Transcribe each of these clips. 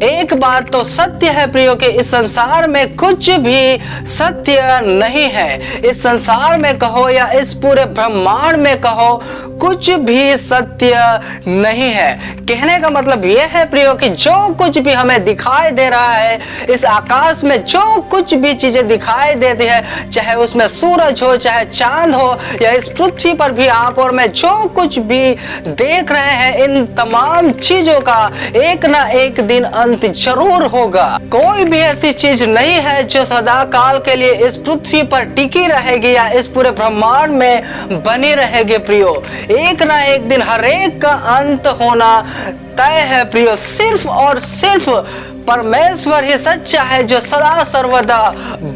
एक बात तो सत्य है प्रियो कि इस संसार में कुछ भी सत्य नहीं है। इस संसार में कहो या इस पूरे ब्रह्मांड में कहो, कुछ भी सत्य नहीं है। कहने का मतलब यह है प्रियो कि जो कुछ भी हमें दिखाई दे रहा है, इस आकाश में जो कुछ भी चीजें दिखाई देती है, चाहे उसमें सूरज हो, चाहे चांद हो, या इस पृथ्वी पर भी आप और मैं जो कुछ भी देख रहे हैं, इन तमाम चीजों का एक ना एक दिन अंत जरूर होगा। कोई भी ऐसी चीज नहीं है जो सदा काल के लिए इस पृथ्वी पर टिकी रहेगी या इस पूरे ब्रह्मांड में बनी रहेगी प्रियो। एक ना एक दिन हर एक का अंत होना तय है प्रियो। सिर्फ और सिर्फ परमेश्वर ही सच्चा है जो सदा सर्वदा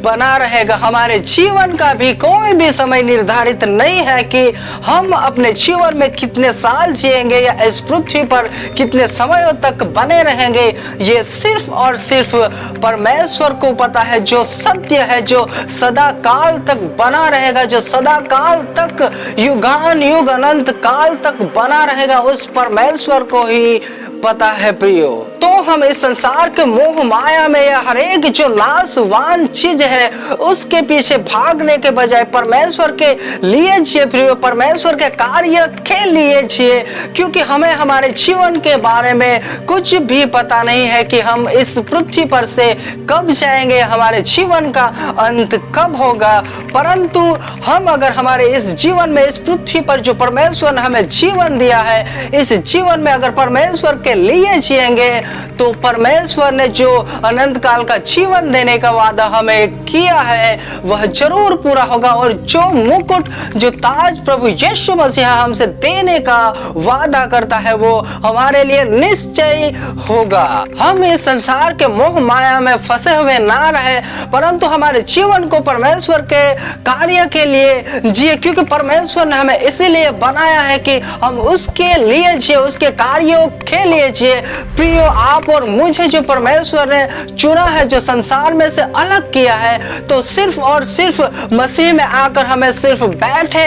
बना रहेगा। हमारे जीवन का भी कोई भी समय निर्धारित नहीं है कि हम अपने जीवन में कितने साल जिएंगे या इस पृथ्वी पर कितने समयों तक बने रहेंगे। ये सिर्फ और सिर्फ परमेश्वर को पता है, जो सत्य है, जो सदा काल तक बना रहेगा, जो सदा काल तक युगान युग अनंत काल तक बना रहेगा, उस परमेश्वर को ही पता है प्रियो। तो हम इस संसार के मोह माया में या हर एक जो नाशवान चीज है उसके पीछे भागने के बजाय परमेश्वर के लिए जिए प्रियो, परमेश्वर के कार्य के लिए जिए। क्योंकि हमें हमारे जीवन के बारे में कुछ भी पता नहीं है कि हम इस पृथ्वी पर से कब जाएंगे, हमारे जीवन का अंत कब होगा। परंतु हम अगर हमारे इस जीवन में, इस पृथ्वी पर जो परमेश्वर ने हमें जीवन दिया है, इस जीवन में अगर परमेश्वर के लिए जिएंगे तो परमेश्वर ने जो अनंत काल का जीवन देने का वादा हमें किया है वह जरूर पूरा होगा। और जो मुकुट, जो ताज प्रभु यीशु मसीह हमसे देने का वादा करता है वो हमारे लिए निश्चय होगा। हम इस संसार के मोह माया में फंसे हुए ना रहे, परंतु हमारे जीवन को परमेश्वर के कार्य के लिए जिए। क्योंकि परमेश्वर ने हमें इसीलिए बनाया है कि हम उसके लिए जिए, उसके कार्यों के लिए जिए। प्रियो, आप और मुझे जो परमेश्वर ने चुना है, जो संसार में से अलग किया है, तो सिर्फ और सिर्फ मसीह में आकर हमें सिर्फ बैठे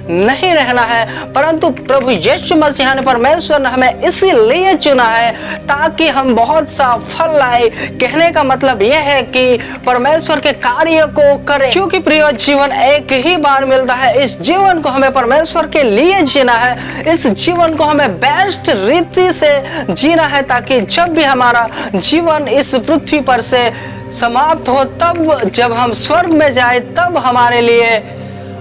नहीं रहना है, परंतु प्रभु यीशु मसीह ने, परमेश्वर ने हमें इसीलिए चुना है ताकि हम बहुत सा फल लाए। कहने का मतलब यह है कि परमेश्वर के कार्य को करें। क्योंकि प्रियो, जीवन एक ही बार मिलता है, इस जीवन को हमें परमेश्वर के लिए जीना है। इस जीवन को हमें बेस्ट रीति से जीना है ताकि जब भी हमारा जीवन इस पृथ्वी पर से समाप्त हो, तब जब हम स्वर्ग में जाए, तब हमारे लिए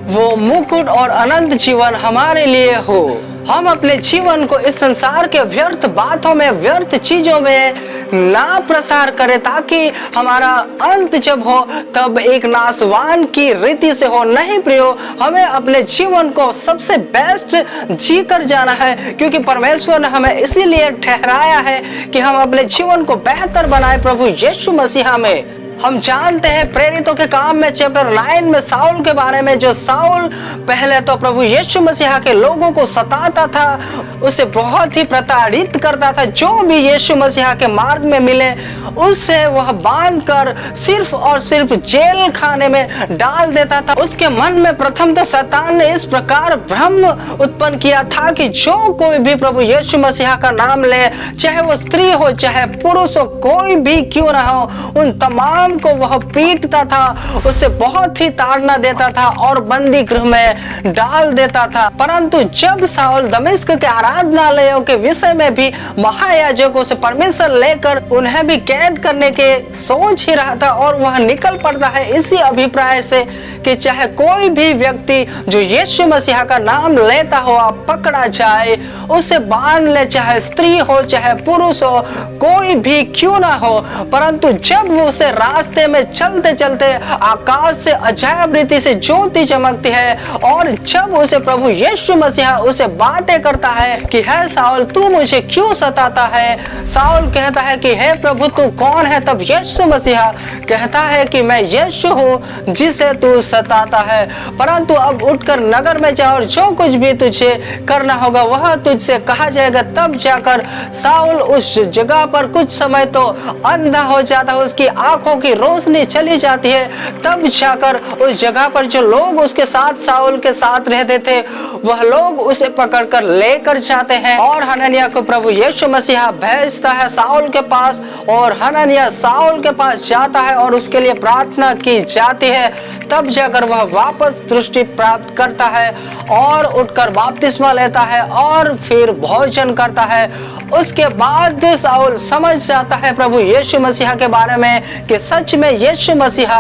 वो मुकुट और अनंत जीवन हमारे लिए हो। हम अपने जीवन को इस संसार के व्यर्थ बातों में, व्यर्थ चीजों में ना प्रसार करें ताकि हमारा अंत जब हो तब एक नाशवान की रीति से हो। नहीं प्रियो, हमें अपने जीवन को सबसे बेस्ट जी कर जाना है, क्योंकि परमेश्वर ने हमें इसीलिए ठहराया है कि हम अपने जीवन को बेहतर बनाए प्रभु यीशु मसीह में। हम जानते हैं प्रेरितों के काम में चैप्टर 9 में साउल के बारे में, जो साउल पहले तो प्रभु यीशु मसीह के लोगों को सताता था, उसे बहुत ही प्रताड़ित करता था। जो भी यीशु मसीह के मार्ग में मिले उससे वह बांधकर सिर्फ और सिर्फ जेल खाने में डाल देता था। उसके मन में प्रथम तो शैतान ने इस प्रकार भ्रम उत्पन्न किया था कि जो कोई भी प्रभु यीशु मसीह का नाम ले, चाहे वो स्त्री हो चाहे पुरुष हो, कोई भी क्यों ना हो, उन तमाम को वह पीटता था, उसे बहुत ही ताड़ना देता था और बंदी गृह में डाल देता था। परंतु जब साउल दमिश्क के आराधनालयों के विषय में भी महायाजकों से परमिशन लेकर उन्हें भी कैद करने के सोच ही रहा था, और वह निकल पड़ता है इसी अभिप्राय से कि चाहे कोई भी व्यक्ति जो यीशु मसीह का नाम लेता हो पकड़ा जाए, उसे बांध ले, चाहे स्त्री हो चाहे पुरुष हो, कोई भी क्यों ना हो। परंतु जब वो उसे रास्ते में चलते चलते आकाश से अजायब रीति से ज्योति चमकती है, और जब उसे प्रभु यीशु मसीह उसे बातें करता है कि हे साउल, तू मुझे क्यों सताता है। साउल कहता है कि हे प्रभु, तू कौन है। तब यीशु मसीह कहता है कि मैं यीशु हूँ जिसे तू सताता है, परंतु अब उठकर नगर में जा और जो कुछ भी तुझे करना होगा वह तुझसे कहा जाएगा। तब जाकर साउल उस जगह पर कुछ समय तो अंधा हो जाता है, उसकी आंखों की रोशनी चली जाती है, तब जाकर उस जगह पर जो लोग उसके साथ साउल के साथ रहते थे वह लोग उसे पकड़कर लेकर जाते हैं और हनन्याह को प्रभु यीशु मसीह भेजता है साउल के पास, और हनन्याह साउल के पास जाता है और उसके लिए प्रार्थना की जाती है। तब जाकर वह वापस दृष्टि प्राप्त करता है और उठकर बपतिस्मा लेता है और फिर भोजन करता है। उसके बाद साउल समझ जाता है प्रभु यीशु मसीह के बारे में कि सच में यीशु मसीह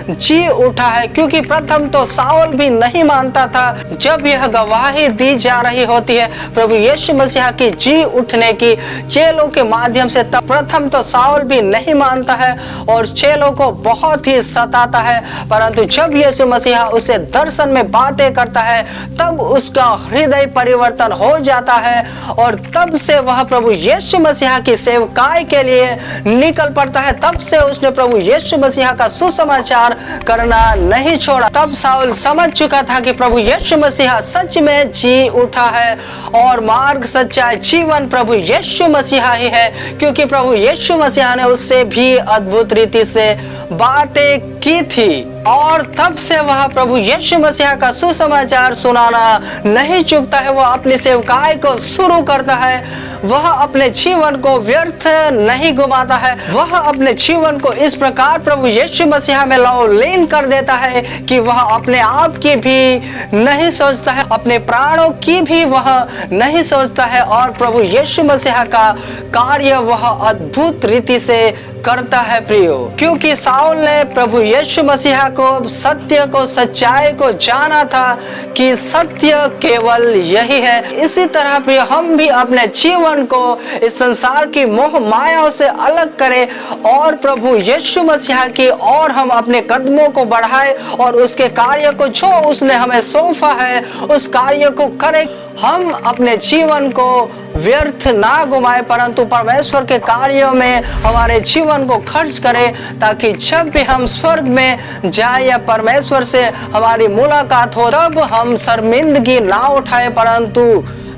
जी उठा है, क्योंकि प्रथम तो साउल भी नहीं मानता था। जब यह गवाही दी जा रही होती है प्रभु यीशु मसीह की जी उठने की चेलों के माध्यम से, तब प्रथम तो साउल भी नहीं मानता है और चेलों को बहुत ही सताता है। परंतु जब यीशु मसीह उसे दर्शन में बातें करता है तब उसका हृदय परिवर्तन हो जाता है और तब से वह प्रभु यीशु मसीह की सेवकाई के लिए निकल पड़ता है। तब से उसने प्रभु यीशु मसीह का सुसमाचार करना नहीं छोड़ा। तब साउल समझ चुका था कि प्रभु यीशु मसीह सच में जी उठा है और मार्ग, सच्चाई, जीवन प्रभु यीशु मसीह ही है, क्योंकि प्रभु यीशु मसीह ने उससे भी अद्भुत रीति से बातें की थी। और तब से वह प्रभु यीशु मसीह का सुसमाचार सुनाना नहीं चूकता है। वह अपनी सेवकाई को शुरू करता है, वह अपने जीवन को व्यर्थ नहीं घुमाता है। वह अपने जीवन को इस प्रकार प्रभु यीशु मसीह में लीन कर देता है कि वह अपने आप की भी नहीं सोचता है, अपने प्राणों की भी वह नहीं सोचता है और प्रभु यीशु मसीह का कार्य वह अद्भुत रीति से करता है प्रियो। क्योंकि साउल ने प्रभु यीशु मसीह को, सत्य को, सच्चाई को जाना था कि सत्य केवल यही है। इसी तरह प्रियो हम भी अपने जीवन को इस संसार की मोह मायाओं से अलग करें और प्रभु यीशु मसीह की और हम अपने कदमों को बढ़ाएं और उसके कार्य को जो उसने हमें सौंपा है उस कार्य को करें। हम अपने जीवन को व्यर्थ ना घुमाएं परंतु परमेश्वर के कार्यों में हमारे जीवन को खर्च करें, ताकि जब भी हम स्वर्ग में जाए या परमेश्वर से हमारी मुलाकात हो तब हम शर्मिंदगी ना उठाए परंतु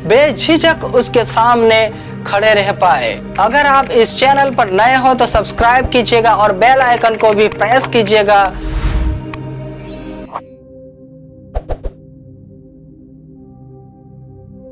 बेझिझक उसके सामने खड़े रह पाए। अगर आप इस चैनल पर नए हो तो सब्सक्राइब कीजिएगा और बेल आइकन को भी प्रेस कीजिएगा